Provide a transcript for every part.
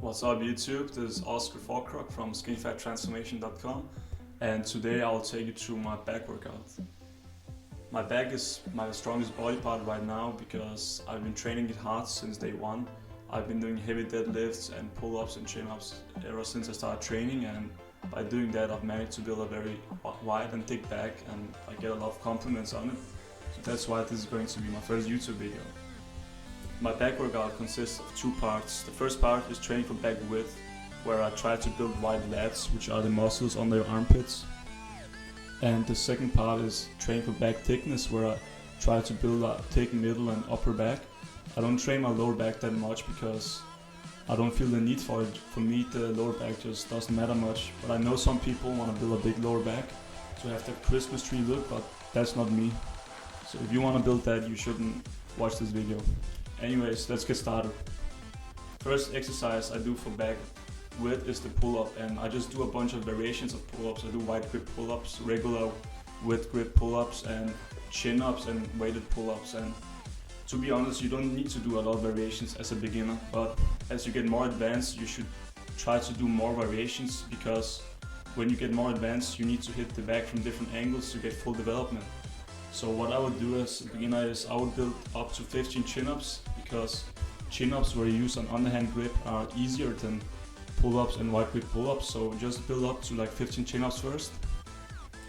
What's up YouTube, this is Oskar Faarkrog from skinnyfattransformation.com, and today I'll take you through my back workout. My back is my strongest body part right now because I've been training it hard since day one. I've been doing heavy deadlifts and pull-ups and chin-ups ever since I started training, and by doing that I've managed to build a very wide and thick back, and I get a lot of compliments on it. So that's why this is going to be my first YouTube video. My back workout consists of two parts. The first part is training for back width, where I try to build wide lats, which are the muscles under your armpits. And the second part is training for back thickness, where I try to build a thick middle and upper back. I don't train my lower back that much because I don't feel the need for it. For me, the lower back just doesn't matter much. But I know some people want to build a big lower back to have that Christmas tree look, but that's not me. So if you want to build that, you shouldn't watch this video. Anyways, let's get started. First exercise I do for back width is the pull-up, and I just do a bunch of variations of pull-ups. I do wide grip pull-ups, regular width grip pull-ups, and chin-ups and weighted pull-ups. And to be honest, you don't need to do a lot of variations as a beginner, but as you get more advanced, you should try to do more variations, because when you get more advanced, you need to hit the back from different angles to get full development. So what I would do as a beginner is I would build up to 15 chin-ups, because chin-ups where you use an underhand grip are easier than pull-ups and wide grip pull-ups. So just build up to like 15 chin-ups first,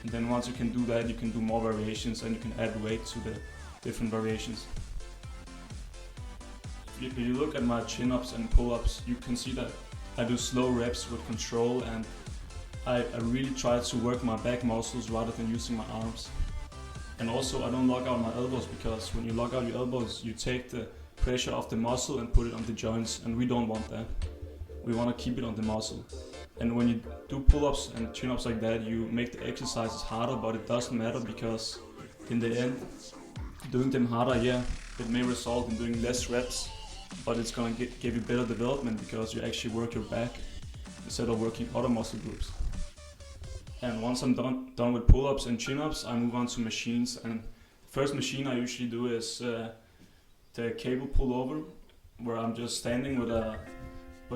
and then once you can do that, you can do more variations and you can add weight to the different variations. If you look at my chin-ups and pull-ups, you can see that I do slow reps with control, and I really try to work my back muscles rather than using my arms. And also I don't lock out my elbows, because when you lock out your elbows, you take the pressure off the muscle and put it on the joints, and we don't want that. We want to keep it on the muscle. And when you do pull-ups and chin-ups like that, you make the exercises harder, but it doesn't matter, because in the end, doing them harder, yeah, it may result in doing less reps, but it's going to give you better development because you actually work your back instead of working other muscle groups. And once I'm done with pull-ups and chin-ups, I move on to machines. And the first machine I usually do is the cable pull-over, where I'm just standing with a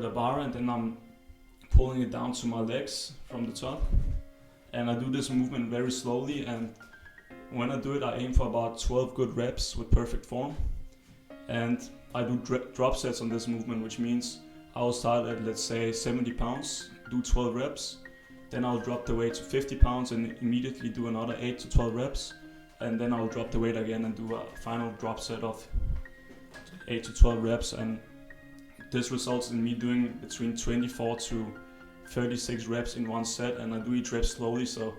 bar, and then I'm pulling it down to my legs from the top. And I do this movement very slowly, and when I do it, I aim for about 12 good reps with perfect form. And I do drop sets on this movement, which means I'll start at, let's say, 70 pounds, do 12 reps. Then I'll drop the weight to 50 pounds and immediately do another 8 to 12 reps. And then I'll drop the weight again and do a final drop set of 8 to 12 reps. And this results in me doing between 24 to 36 reps in one set. And I do each rep slowly, so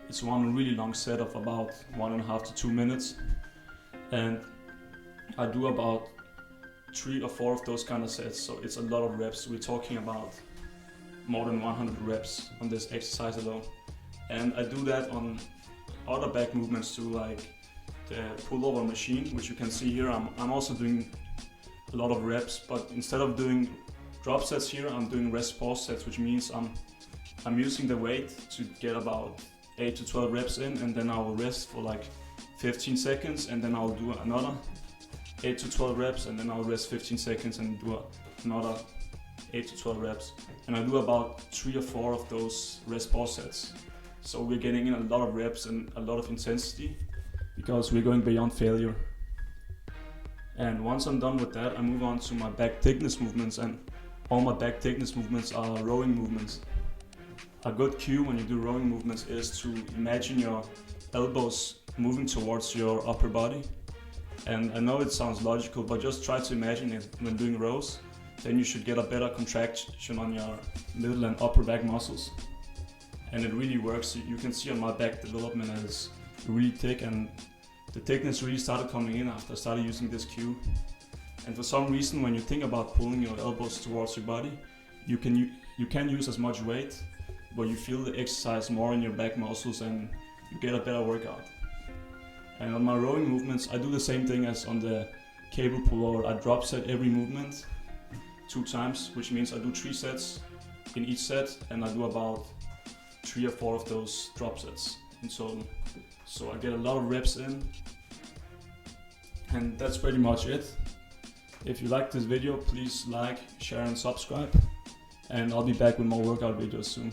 it's one really long set of about 1.5 to 2 minutes. And I do about 3 or 4 of those kind of sets, so it's a lot of reps. We're talking about more than 100 reps on this exercise alone. And I do that on other back movements too, like the pullover machine, which you can see here. I'm also doing a lot of reps, but instead of doing drop sets here, I'm doing rest pause sets, which means I'm using the weight to get about 8 to 12 reps in, and then I will rest for like 15 seconds, and then I'll do another 8 to 12 reps, and then I'll rest 15 seconds and do another 8 to 12 reps. And I do about 3 or 4 of those rest pause sets. So we're getting in a lot of reps and a lot of intensity, because we're going beyond failure. And once I'm done with that, I move on to my back thickness movements, and all my back thickness movements are rowing movements. A good cue when you do rowing movements is to imagine your elbows moving towards your upper body. And I know it sounds logical, but just try to imagine it when doing rows. Then you should get a better contraction on your middle and upper back muscles. And it really works. You can see on my back development that it's really thick, and the thickness really started coming in after I started using this cue. And for some reason, when you think about pulling your elbows towards your body, you can use as much weight, but you feel the exercise more in your back muscles and you get a better workout. And on my rowing movements, I do the same thing as on the cable pullover. I drop set every movement 2 times, which means I do 3 sets in each set, and I do about 3 or 4 of those drop sets in total. So I get a lot of reps in, and that's pretty much it. If you like this video, please like, share and subscribe. and I'll be back with more workout videos soon.